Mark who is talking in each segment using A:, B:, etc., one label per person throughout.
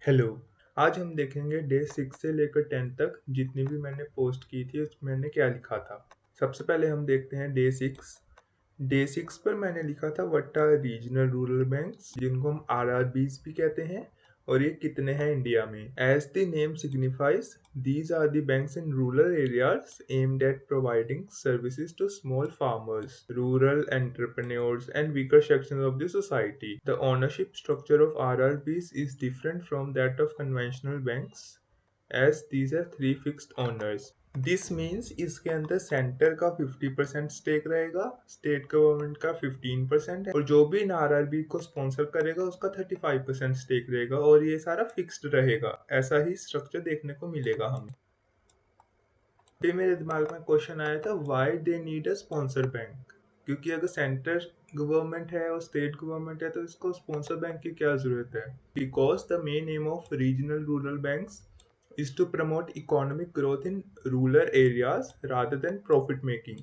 A: Hello. आज हम देखेंगे डे 6 से लेकर 10 तक जितनी भी मैंने पोस्ट की थी उसमें मैंने क्या लिखा था। सबसे पहले हम देखते हैं डे 6। डे 6 पर मैंने लिखा था what are regional rural banks, जिनको हम आरआरबीज भी कहते हैं, और ये कितने हैं इंडिया में। As the name signifies, these are the banks in rural areas aimed at providing services to small farmers, rural entrepreneurs, and weaker sections of the society. The ownership structure of RRBs is different from that of conventional banks, as these are three fixed owners. This means इसके अंदर centre का 50% stake रहेगा, state government का 15% है, और जो भी इन RRB को स्पॉन्सर करेगा उसका 35% स्टेक रहेगा, और ये सारा फिक्स्ड रहेगा। ऐसा ही स्ट्रक्चर देखने को मिलेगा हमें। फिर मेरे दिमाग में क्वेश्चन आया था why they need a sponsor bank, क्योंकि अगर सेंटर गवर्नमेंट है और स्टेट गवर्नमेंट है तो इसको स्पॉन्सर बैंक की क्या जरूरत है। Because the main M of regional rural banks is to promote economic growth in rural areas rather than profit making.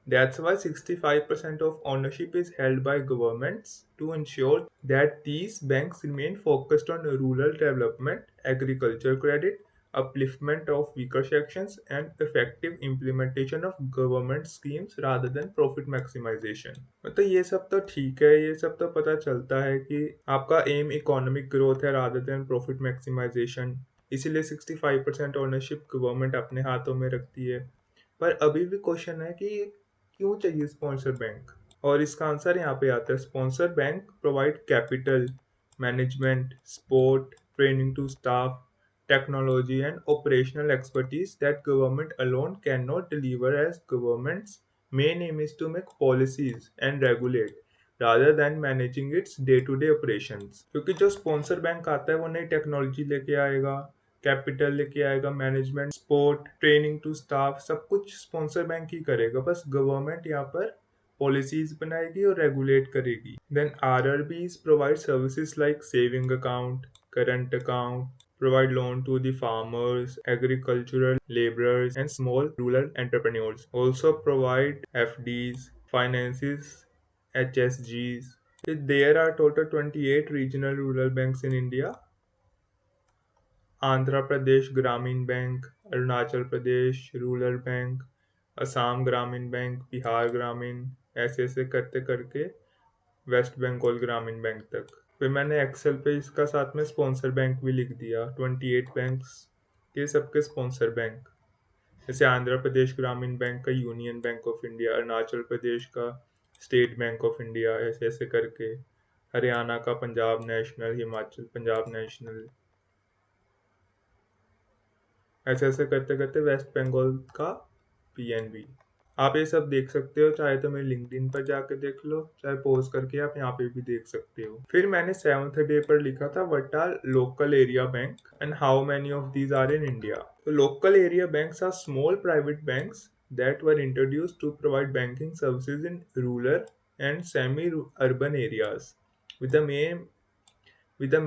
A: That's why 65% of ownership is held by governments to ensure that these banks remain focused on rural development, agriculture credit, upliftment of weaker sections, and effective implementation of government schemes rather than profit maximization. मतलब ये सब तो ठीक है, ये सब तो पता चलता है कि आपका एम इकोनॉमिक ग्रोथ है रादर देन प्रॉफिट मैक्सिमाइजेशन, इसीलिए 65% ओनरशिप गवर्नमेंट अपने हाथों में रखती है। पर अभी भी क्वेश्चन है कि क्यों चाहिए स्पॉन्सर बैंक, और इसका आंसर यहाँ पे आता है। Sponsor bank provide capital, management, support, training to staff, technology and operational expertise that government alone cannot deliver, as government's main aim is to make policies and regulate rather than managing its day-to-day operations। क्योंकि जो sponsor bank आता है वो नई technology लेके आएगा, capital लेके आएगा, management, support, training to staff, सब कुछ स्पॉन्सर बैंक ही करेगा। बस गवर्नमेंट यहाँ पर पॉलिसीज बनाएगी और रेगुलेट करेगी। Then RRBs provide services like saving account, current account, provide loan to the farmers, agricultural laborers, and small rural entrepreneurs. Also provide FDs, finances, HSGs. There are total 28 regional rural banks in India. Andhra Pradesh Grameen bank, Arunachal Pradesh rural bank, Assam Grameen bank, Bihar ग्रामीण, ऐसे ऐसे करते करके waste Bengal ग्रामीण bank तक। फिर मैंने Excel पे इसका साथ में स्पॉन्सर बैंक भी लिख दिया, 28 बैंक्स के सबके स्पॉन्सर बैंक। जैसे आंध्र प्रदेश ग्रामीण बैंक का union bank of India, Arunachal Pradesh का स्टेट बैंक ऑफ इंडिया, ऐसे ऐसे करके। हरियाणा का पंजाब नेशनल, हिमाचल पंजाब नेशनल, ऐसे ऐसे करते करते वेस्ट बंगाल का पीएनबी। आप ये सब देख सकते हो, चाहे तो मेरे लिंक्डइन पर जाके देख लो, चाहे पॉज करके आप यहाँ पे भी देख सकते हो। फिर मैंने 7th डे पर लिखा था what are local area bank and how many of these are in India. तो local area banks are small private banks that were introduced to provide banking services in rural and semi-urban areas with the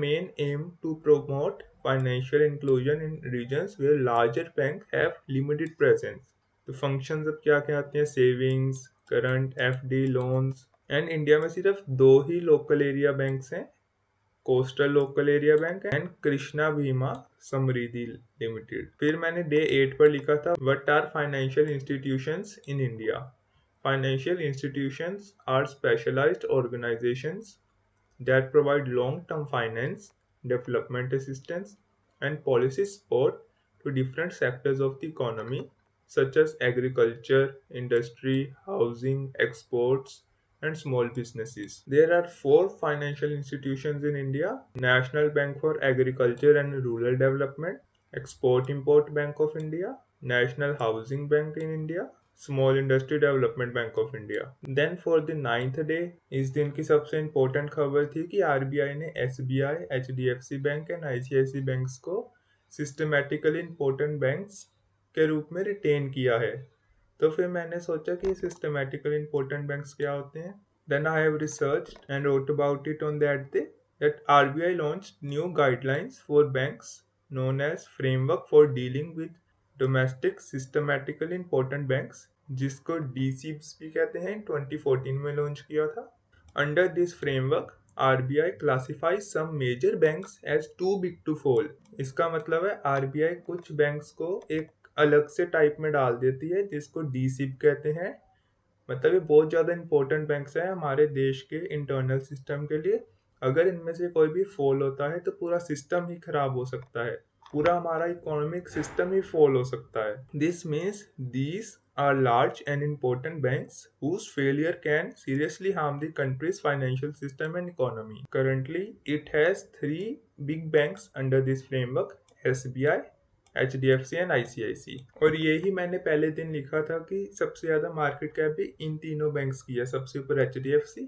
A: main aim to promote financial inclusion in regions where larger banks have limited presence। तो functions अब क्या क्या आते हैं, savings, current, FD, loans. And India में सिर्फ दो ही लोकल एरिया बैंक्स हैं, coastal local area bank and Krishna Bhima Samriddhi limited. फिर मैंने डे 8 पर लिखा था what are financial institutions in India. Financial institutions are specialised organisations that provide long-term finance, development assistance, and policy support to different sectors of the economy, such as agriculture, industry, housing, exports, and small businesses. There are four financial institutions in India: National Bank for Agriculture and Rural Development, Export-Import Bank of India, National Housing Bank in India, small industry development bank of India. Then for the 9th day, इस दिन की सबसे important खबर थी कि RBI ने SBI, HDFC bank and ICICI banks को systematically important banks के रूप में रिटेन किया है। तो फिर मैंने सोचा कि सिस्टमैटिकली इम्पोर्टेंट बैंक्स क्या होते हैं। Then I have research and wrote about it on that day that RBI launched new guidelines for banks known as Framework for Dealing with Domestic Systematically Important Banks, जिसको DCBs भी कहते हैं, 2014 में launch किया था। Under this framework RBI classifies some major banks as too big to fall। इसका मतलब है RBI कुछ बैंक्स को एक अलग से टाइप में डाल देती है जिसको डीसिप कहते हैं। मतलब ये बहुत ज़्यादा इंपॉर्टेंट बैंक्स हैं हमारे देश के इंटरनल सिस्टम के लिए। अगर इनमें से कोई भी फॉल होता है तो पूरा सिस्टम ही खराब हो सकता है, पूरा हमारा इकोनॉमिक सिस्टम ही फॉल हो सकता है। This means these are large and important banks whose failure can seriously harm the country's financial system and economy. Currently, it has three big banks under this framework: SBI, HDFC and ICICI। और यही मैंने पहले दिन लिखा था कि सबसे ज़्यादा मार्केट कैप भी इन तीनों बैंक्स की है, सबसे ऊपर HDFC,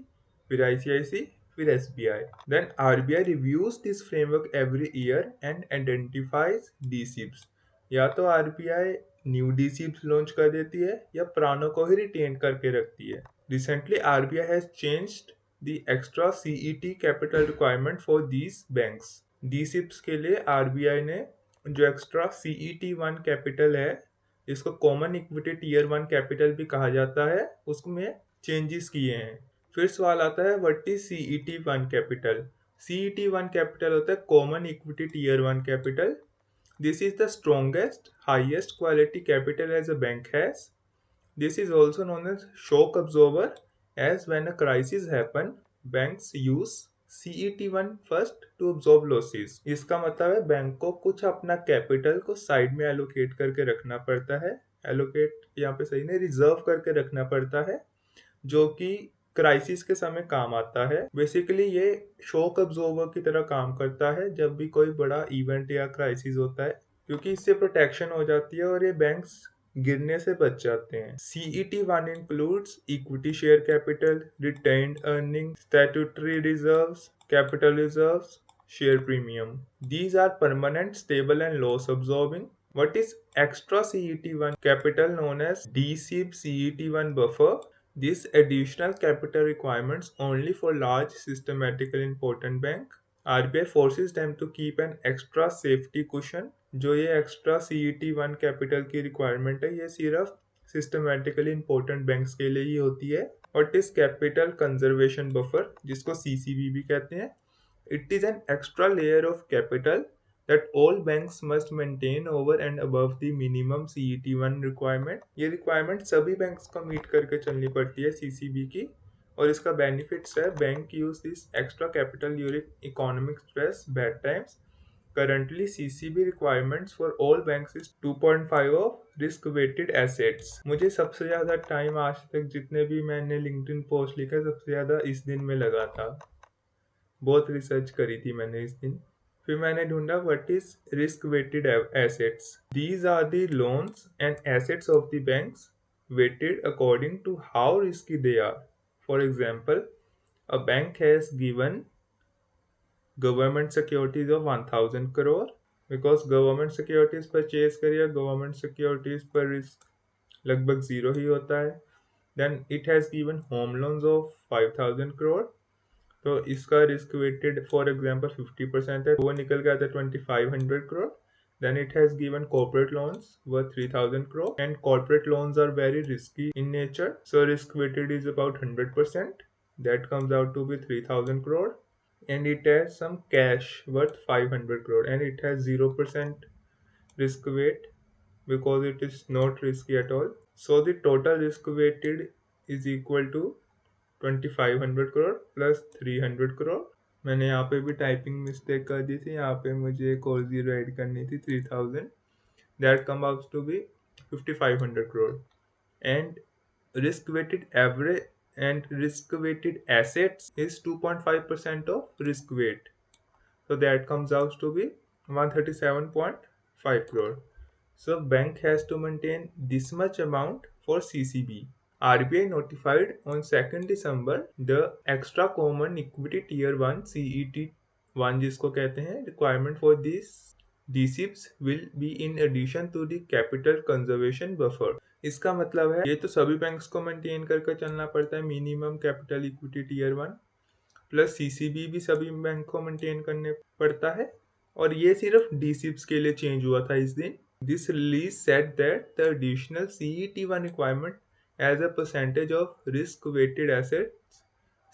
A: फिर ICICI, फिर SBI। Then RBI reviews this framework every year and identifies DSIPs। या तो RBI न्यू डीसिप्स लॉन्च कर देती है या पुरानों को ही रिटेन करके रखती है। Recently RBI has changed the extra CET capital requirement for these banks. डीसिप्स के लिए RBI ने जो एक्स्ट्रा CET1 कैपिटल है, जिसको कॉमन इक्विटी टीयर 1 कैपिटल भी कहा जाता है, उसमें चेंजेस किए हैं। फिर सवाल आता है what is CET1 capital. CET1 capital होता है common equity tier 1 capital. This is the strongest, highest quality capital as a bank has. This is also known as shock absorber, as when a crisis happen, banks use CET1 first to absorb losses। इसका मतलब है bank को कुछ अपना capital को side में allocate करके रखना पड़ता है। एलोकेट यहाँ पे सही नहीं, रिजर्व करके रखना पड़ता है, जो कि क्राइसिस के समय काम आता है। बेसिकली ये शॉक अब्जॉर्बर की तरह काम करता है जब भी कोई बड़ा इवेंट या क्राइसिस होता है, क्योंकि इससे प्रोटेक्शन हो जाती है और ये बैंक्स गिरने से बच जाते हैं। CET1 includes equity share capital, retained earning, statutory reserves, capital reserves, share premium. These are permanent, stable and loss absorbing. What is extra CET1 capital known as DSIB CET1 buffer? This additional capital requirements only for large systematically important bank. RBI forces them to keep an extra safety cushion। जो ये extra CET1 capital की requirement है, ये सिर्फ systematically important banks के लिए ही होती है। और इस कैपिटल कंजर्वेशन बफर, जिसको CCB भी कहते हैं, it is an extra layer of capital that all banks must maintain over and above the minimum CET1 requirement। ये रिक्वायरमेंट सभी बैंक्स को मीट करके चलनी पड़ती है CCB की। और इसका बेनिफिट्स है bank use this extra capital during economic stress, bad times. Currently, CCB requirements for all banks is 2.5 of risk weighted assets। मुझे सबसे ज़्यादा टाइम आज तक जितने भी मैंने लिंक्डइन पोस्ट लिखा, सबसे ज़्यादा इस दिन में लगा था। बहुत रिसर्च करी थी मैंने इस दिन। फिर मैंने ढूंढा what is risk weighted assets. These are the loans and assets of the banks weighted according to how risky they are. For example, a bank has given government securities of 1000 crore, because government securities purchase करिए, government securities पर risk लगभग zero ही होता है। Then it has given home loans of 5000 crore, तो इसका risk waited for example 50% है, वो निकल गया था 2500 crore. Then it has given corporate loans worth 3000 crore, and corporate loans are very risky in nature, so risk weighted is about 100%, that comes out to be 3000 crore। and it has some cash worth 500 crore and it has 0% risk weight because it is not risky at all, so the total risk weighted is equal to 2500 crore plus 300 crore. मैंने यहाँ पे भी typing mistake कर दी थी, यहाँ पे मुझे एक और जीरो ऐड करनी थी, 3000, that come out to be 5500 crore. And risk weighted average and risk weighted assets is 2.5% of risk weight, so that comes out to be 137.5 crore। So bank has to maintain this much amount for CCB। RBI notified on 2nd December the extra common equity tier 1 CET1 जिसको कहते हैं requirement for these DSIPs will be in addition to the capital conservation buffer। इसका मतलब है ये तो सभी banks को मेंटेन करके चलना पड़ता है, minimum capital equity tier 1, plus CCB भी सभी बैंक को मेंटेन करने पड़ता है, और ये सिर्फ DSIPs के लिए चेंज हुआ था इस दिन। This release said that the additional CET1 requirement as a percentage of risk weighted assets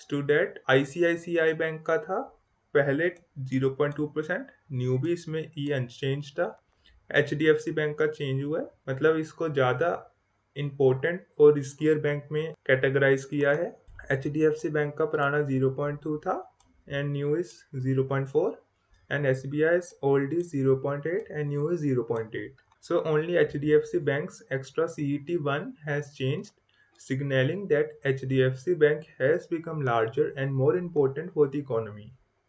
A: stood at ICICI bank का था पहले 0.2%, न्यू भी इसमें ई अनचेंज था। HDFC बैंक का चेंज हुआ है, मतलब इसको ज़्यादा इम्पोर्टेंट और रिस्कियर बैंक में कैटेगराइज किया है। HDFC बैंक का पुराना 0.2 था and new is 0.4 and SBI's old is 0.8 and new is 0.8. So only HDFC Bank's extra CET1 has changed, signaling that HDFC Bank has become larger and more important for the economy.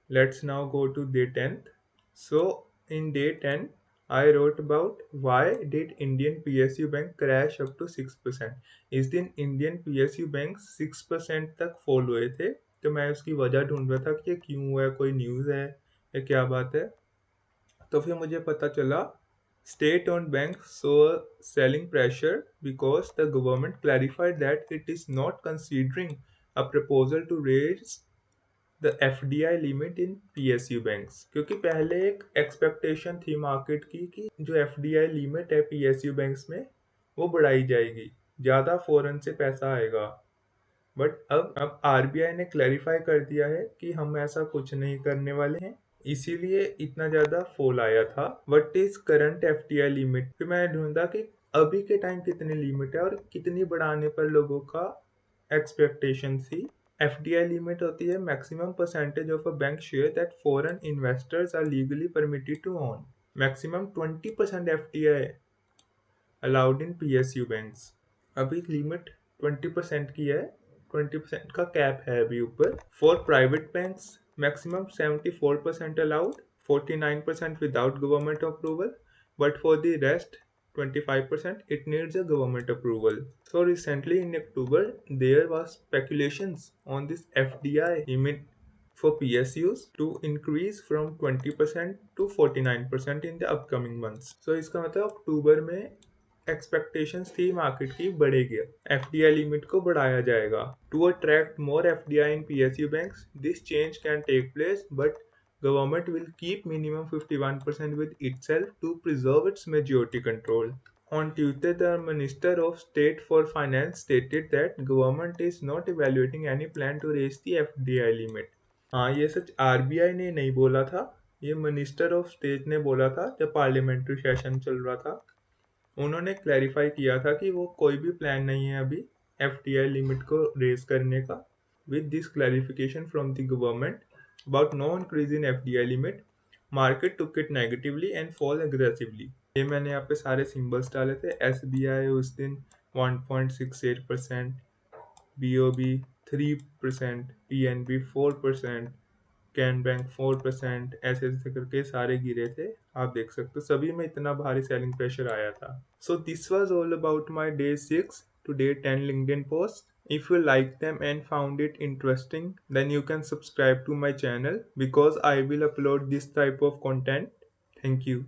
A: Let's now go to day 10th. So in day 10, I wrote about why did Indian PSU Bank crash up to 6%. इस दिन Indian PSU Bank 6% तक fall हुए थे, तो मैं उसकी वजह ढूंढ रहा था कि ये क्यों हुआ है, कोई न्यूज़ है या क्या बात है। तो फिर मुझे पता चला state owned banks saw selling pressure because the government clarified that it is not considering a proposal to raise the FDI limit in PSU banks, क्योंकि पहले एक एक्सपेक्टेशन थी मार्केट की कि जो FDI लिमिट है PSU बैंक्स में वो बढ़ाई जाएगी, ज़्यादा फॉरेन से पैसा आएगा। बट अब RBI ने क्लैरिफाई कर दिया है कि हम ऐसा कुछ नहीं करने वाले हैं, इसीलिए इतना ज़्यादा फॉल आया था। What is current FDI limit? फिर मैंने ढूंढा कि अभी के टाइम कितनी लिमिट है और कितनी बढ़ाने पर लोगों का एक्सपेक्टेशन थी। FDI लिमिट होती है maximum percentage of a bank share that foreign investors are legally permitted to own. Maximum 20% FDI allowed in PSU banks. अभी लिमिट 20% की है, 20% का कैप है अभी ऊपर। For private banks maximum 74% allowed, 49% without government approval, but for the rest 25% it needs a government approval. So recently in October there was speculations on this FDI limit for PSUs to increase from 20% to 49% in the upcoming months. So इसका मतलब अक्टूबर में expectations थी market की बढ़ेगी, FDI limit को बढ़ाया जाएगा। To attract more FDI in PSU banks, this change can take place but government will keep minimum 51% with itself to preserve its majority control. On Tuesday, the Minister of State for Finance stated that government is not evaluating any plan to raise the FDI limit. हाँ, ये सच RBI ने नहीं बोला था, ये minister of state ने बोला था जब पार्लियामेंट्री सेशन चल रहा था। उन्होंने क्लैरिफाई किया था कि वो कोई भी प्लान नहीं है अभी FDI लिमिट को रेज करने का। With this clarification from the government about no increase in FDI limit, market took it negatively and fall aggressively. ये मैंने यहाँ पे सारे सिंबल्स डाले थे। SBI उस दिन 1.68%, BOB 3%, PNB 4%, कैन बैंक 4%, ऐसे ऐसे करके सारे गिरे थे। आप देख सकते हो सभी में इतना भारी सेलिंग प्रेशर आया था। So this was all about my day 6 to day 10 LinkedIn posts. If you liked them and found it interesting, then you can subscribe to my channel because I will upload this type of content. Thank you.